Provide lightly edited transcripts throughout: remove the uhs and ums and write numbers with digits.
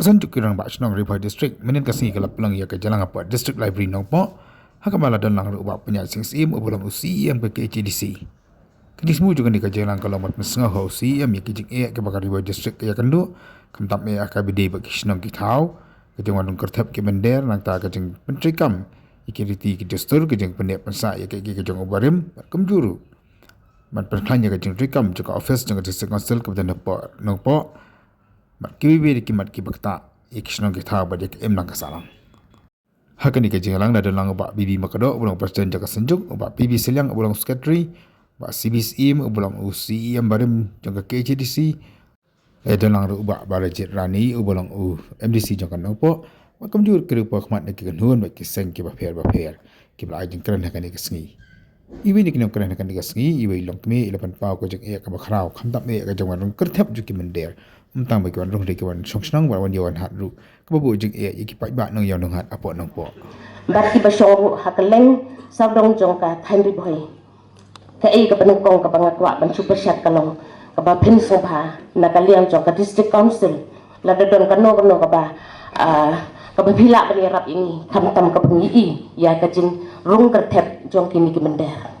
Kasan Jukirang Bachnong River District, Menin Kasi Kalaplang ya Kajalang apa District Library Nongpo, Hakamala dan lang ubah penyasing SIM ubulang UCM ke KHDC. Kini semua juga di Kajalang kalau mat mesengah UCM ya kijing ke bakar River District ya kendu, kamtap me akabide bagi Shnong Kitau, kejeng wadung kertap ke bender nang ta kejeng pentrikam, ikiriti ke gestur kejeng pendek pensa ya kejeng ubarim kemjuru. Mat perklanya kejeng trikam juga office dengan District Council kebetulan Nongpo, mat kiwi di kimat kibakta ikisnong kita bajak nang kasalang. Hakan ika jingalang dan lang ubak bibi makado ulang presiden jaga senjuk ubak bibi seliang ulang secretary ubak CBSIM ulang UCM barim jaga KHDC dan lang ubak barajit rani ulang MDC jaga nopo makam jur kerupa khmat nak kenhuan bak kiseng kibaper kibla ajeng keren hakan ika sengi. Iwi ni kena keren hakan ika sengi iwi long me ilapan pau ko jeng eka bakrau khamtap me eka jangwan kertap juki mender tentang bagi orang dari kawan songsnang bawan yawan hatru kebabu jeng iki pai ba nang yawan hat apo nang po bat ki basong hakeleng sabdong jongka thaimri boy ka ka panungkong ka bangakwa ban super shat kalong ka ba pin sobha nakaliang jongka district council la dadon kano ka ba ka ba phila bani rap ini khamtam ka bangi ya ka jing rung kerthep jongki ni ki mender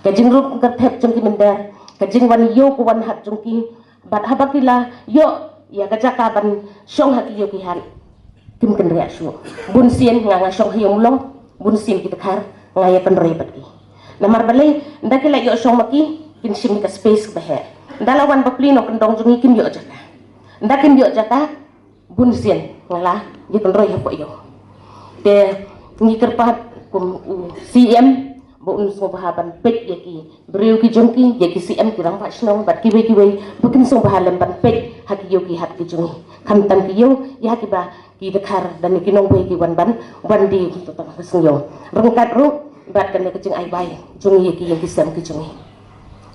ka jing rung kerthep jongki mender ka jing wan yo ko wan hat jongki bat habakila yo ya kajaka ban song hak yo ki han kim kan ria shu bun sien nga song hiom long bun sien kita khar nga ya pan re bat ki namar balai ndakila yo song maki kin sim ka space bahe dalawan bakli no kendong jungi kim yo jaka ndakim yo jaka bun sien ngala ye kan roi hapo yo te ni kerpat kum CM bun sobahaban pet yaki beriu ki jongki yaki CM kirang pak snong bat ki we bukin sobahalan ban pet haki yoki hat ki jongi khamtam ki yo ya ki ba ki dekhar dan ki nong we ki wan di to ta keseng yo rungkat ru bat kan ke jing ai bai jongi yaki yang kisam ki jongi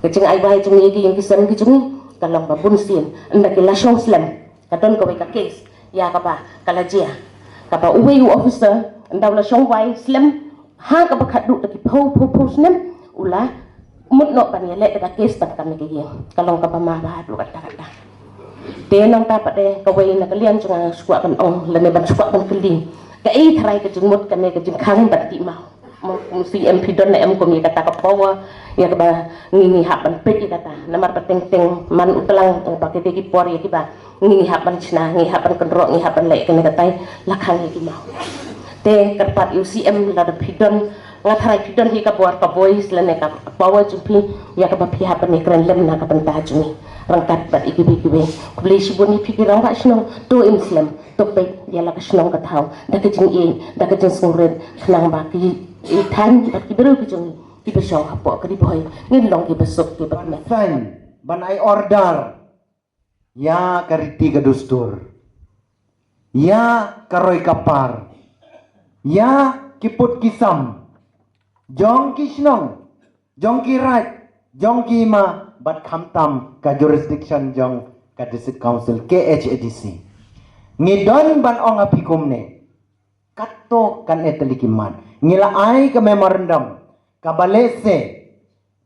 ke jing ai bai jongi yaki yang kisam ki jongi kalong ba bun sin ndak la shong slam kadon ko we ka case ya ka ba kalajia ka ba uwe officer ndaw la shong bai slam ha ka bakhat du taki phau snem ula mut no pan yele ta kes ta kan ke ye kalong ka pama ba du kata te nang ta pade ka wei na kalian chung skwa kan ong le ne ban skwa kan kling ka ei tharai ka jing mut kan ne ka jing khang bat ti ma CM pidon na em ko mi kata ka pawa ya ka ba ngi ha ban pe kata namar pateng teng man utlang pa ke ki por ye ki ba ngi ha ban chna ngi ha ban kendro ngi ha ban le kan katai lakhang ye ki ma te kerpat UCM la da pidon ngatharai pidon hi ka buat ka boys la ne ka pawa jumpi ya ka ba pihak ni kren lem na ka panta jumi rangkat bat ikibi kubli shibuni pikirang ba shnong to muslim to pe ya la ka shnong ka thau da ka jing da ka jing sungret khnang ba ki than ba ki beru ki jung ki be shaw hapo ka di boy ni long ki besok ki ba me fan ban ai order ya kariti ka dustur ya karoi kapar ya kiput kisam jong kisnong jong kirat jong kima bat khamtam ka jurisdiction jong ka district council KHDC ngidon ban ong apikum ne katto kan etelikiman ngila ai ka memorandum ka balese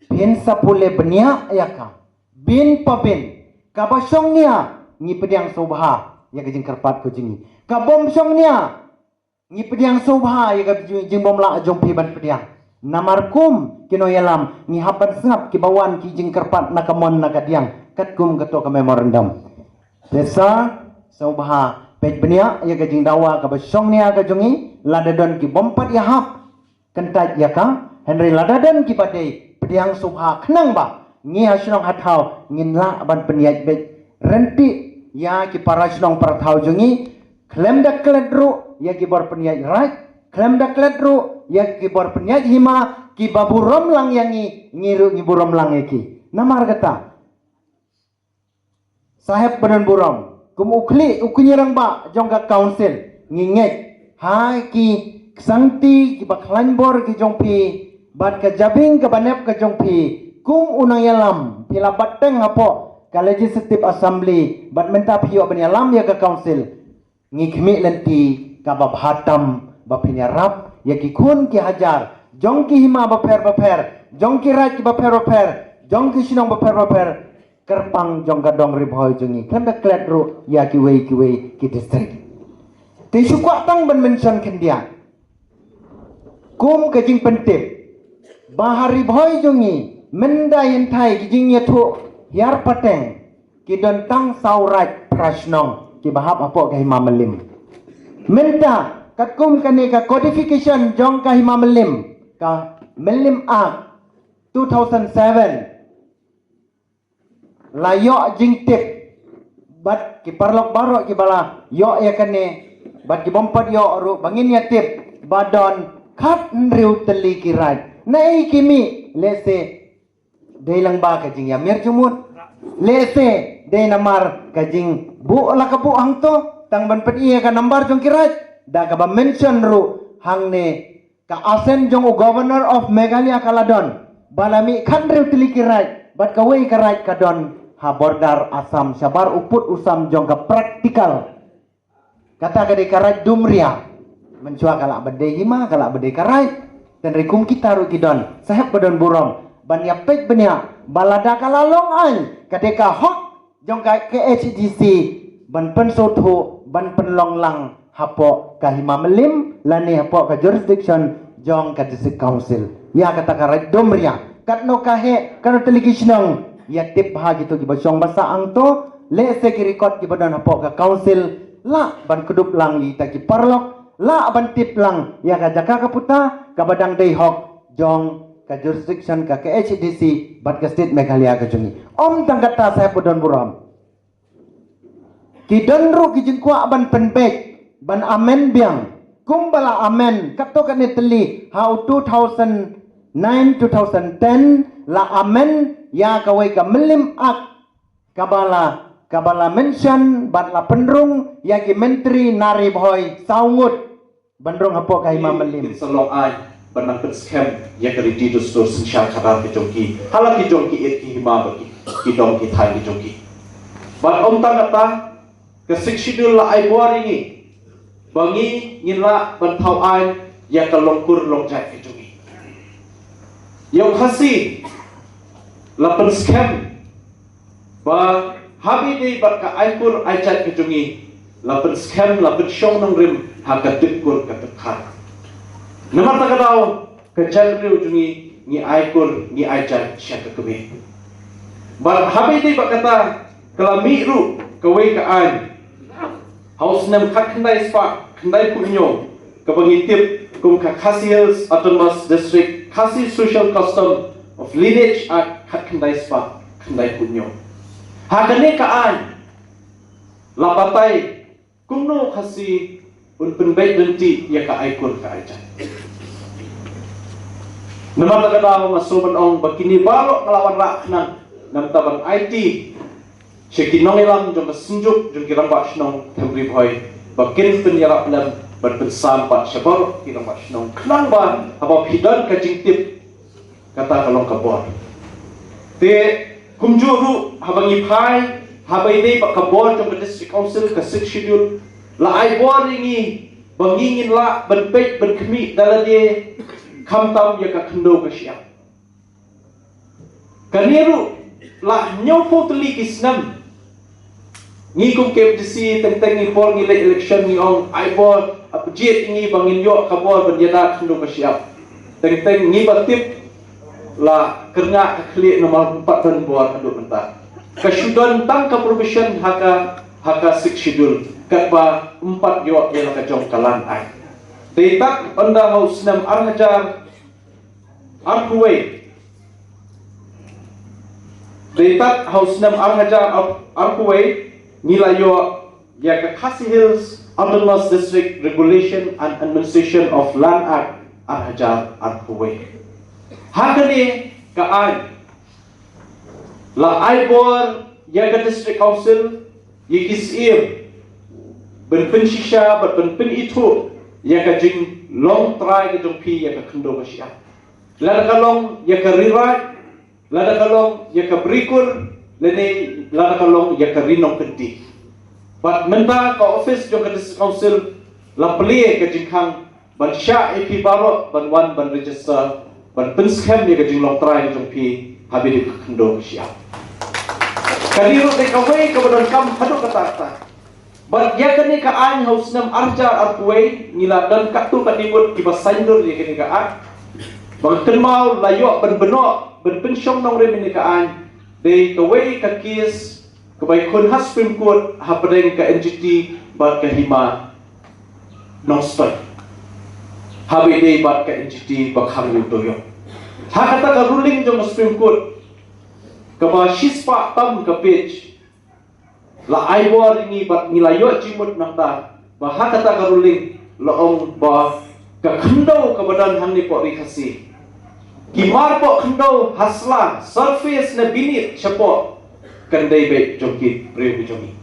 bin sapule benia yaka bin pabin ka basong nia ngi pediang sobha ya ka jingkarpat ko jingi ka bom song nia ngi pediang sobha ya ka jing bom la jong pi ban pediang namarkum kino yalam ngi hapan sengap ki bawan ki jingkarpat nakamon nakadiang katkum gato ka memorandum desa sobha pej benia ya ka jing dawa ka basong nia ka jongi ladadon ki bompat ya hap kentat ya ka Henry ladadon ki padai pediang sobha khnang ba ngi hasnong hathau ngin la ban peniat be renti ya ki parasnong parthau jongi klem dak kledru ya ki bor peniat right klem dak kledru ya ki bor peniat hima ki babu romlang yangi ngiru ngi burom lang eki namar kata sahib badan burom kum ukli ukunyirang ba jongka council ngingek hai ki sangti ki baklan bor ki jongpi bat ka jabing ka banep ka jongpi kum unang yalam pila bateng apo ka legislative assembly bat menta pio ban yalam ya ka council ngikmi lenti ka babhatam bapinyarap ya ki kun ki hajar jongki hima baper jongki rat ki baper jongki sinong baper kerpang jong kadong ribhoi jungi kembe klet ru ya kiwei ki district ti sukwa tang ben mention kendia kum kajing pentip bahari bhoi jungi menda yen thai kijing ye thu hiar pateng ki don tang saurat prashnong ki bahap apo ka hima melim menta kat kum kane ka codification jong ka hima melim ka melim act 2007 la yo jing tip bat ki parlok baro ki bala yo ya kane bat ki bompat yo ru bangin ya tip badon khat riu teli ki rai nai kimi lese deilang ba ka jing ya mer jumut lese de namar ka jing bu la ka bu hang to tang ban pet iya ka nambar jong ki rai da ka ba mention ru hang ne ka asen jong governor of Meghalaya Kaladon balami khan riu teli ki rai bat ka wei ka rai ka don ha bordar Asam sabar uput usam jong ka praktikal kata ka de ka rai dumria mencua kala bede hima kala bede ka rai dan rekum kita ru kidon sahab badon burong ban ya pek benya balada kala long an kadeka hok jong ka KHDC ban pen sotho ban pen long lang hapo ka hima melim lani hapo ka jurisdiction jong ka district council ya kata ka rai dumria katno ka he kano television ya tip ha gitu ki basong basa ang to le se ki record ki badan hapo ka council la ban kedup lang yi ta ki parlok la ban tip lang ya ka jaka ka puta ka badang dei hok jong ka jurisdiction ka HDC bat ka state Meghalaya ka jungi om tang kata saya podon buram ki donru ki jingkwa ban penpek ban amen biang kumbala amen kato kan teli how 2009 2010 la amen ya kawai ka melim ak kabala mention bat la penrung ya ki menteri nari boy saungut bandrung hapo ka hima melim salong ai banang pen scam ya ka di do store sin sha khadar ki jongki hala ki jongki et ki hima ba ki dong ki thai ki jongki ba om ta kata ke schedule la ai boringi bangi ngila ban thau ai ya ka longkur long jai ki jongki yo khasi lapan scam ba habi ni bat ka aikur aicat ke jungi lapan scam lapan syong nang rim ha ka tikkur ka tekhat nama ta kadau ke jal riu jungi ni aikur ni aicat syak ka kebe ba habi ni bat kata kelami ru ka wei ka an haus nam khat khandai spa khandai punyo ka bangitip kum ka Khasi Hills Autonomous District Khasi Social Custom of Lineage at khat khandai spa khandai punyo hakane kaan lapatai kumno khasi un penbai denti ya ka aikur ka aja nama ta kada masoban ong bakini balo ngelawan rakna nam tabang IT shekinong ilam jong sinjuk jong kirang ba shnong thembri boy bakin penyarap lam berpensam pat syabar kirang ba shnong klang ba apa hidan ka jingtip kata kalong kabor te kumjuru habangi phai habai dei pak kabor jong district council ka 6 schedule la ai boringi bangingin la ban pek ban khmi dalade khamtam ya ka khndo ka sia kaneru la nyau fotli kisnam ngi kum kem disi teng ni por ngi election ni ong ai bor apjet ngi bangin yo kabor ban yana khndo ka sia teng ngi batip la kerna kli nomor 4 dan buat kedua mentah kesudan tang ke provision haka 6 schedule katba 4 yo yang ka jong kalan ai tetak anda haus nam arhajar arkuwe tetak haus nam arhajar arkuwe nilayo ya ka Khasi Hills Autonomous District Regulation and Administration of Land Act arhajar arkuwe hakane kaan la aibor yaga district council yikisir ben shisha ben itu yaga jing long try ke jongpi yaga khndo basya la kalong yaga rirat la kalong yaga brikur lene la kalong yaga rinong kenti but menta ka office jong district council la plie ke jingkhang ban sha ep baro ban wan ban register ban penskam ya kajing long try jong pi habi di khndo sia Kaliru de kawai kebadan kam haduk kata. But ya kani ka an haus nam arja arkuai nila dan katu kanibut kiba saindur ya kani ka an. Bang kenmau layok ben benok ben pensyong nong re ni ka an. De kawai ka kis kebai kun has Supreme Court hapadeng ka NGT bat ka hima nong stoi. Habi de bat ka NGT bakhang yutoyo. Hakata ka ruling jong Supreme Court. Kaba shispa tam ka page la aiwar ini bat nilayo jimut nakta bah kata karuling laong bah ka khandau ka badan hangni po rikasi kimar po khandau hasla surface na binit chapo kandai be jongki preu jongi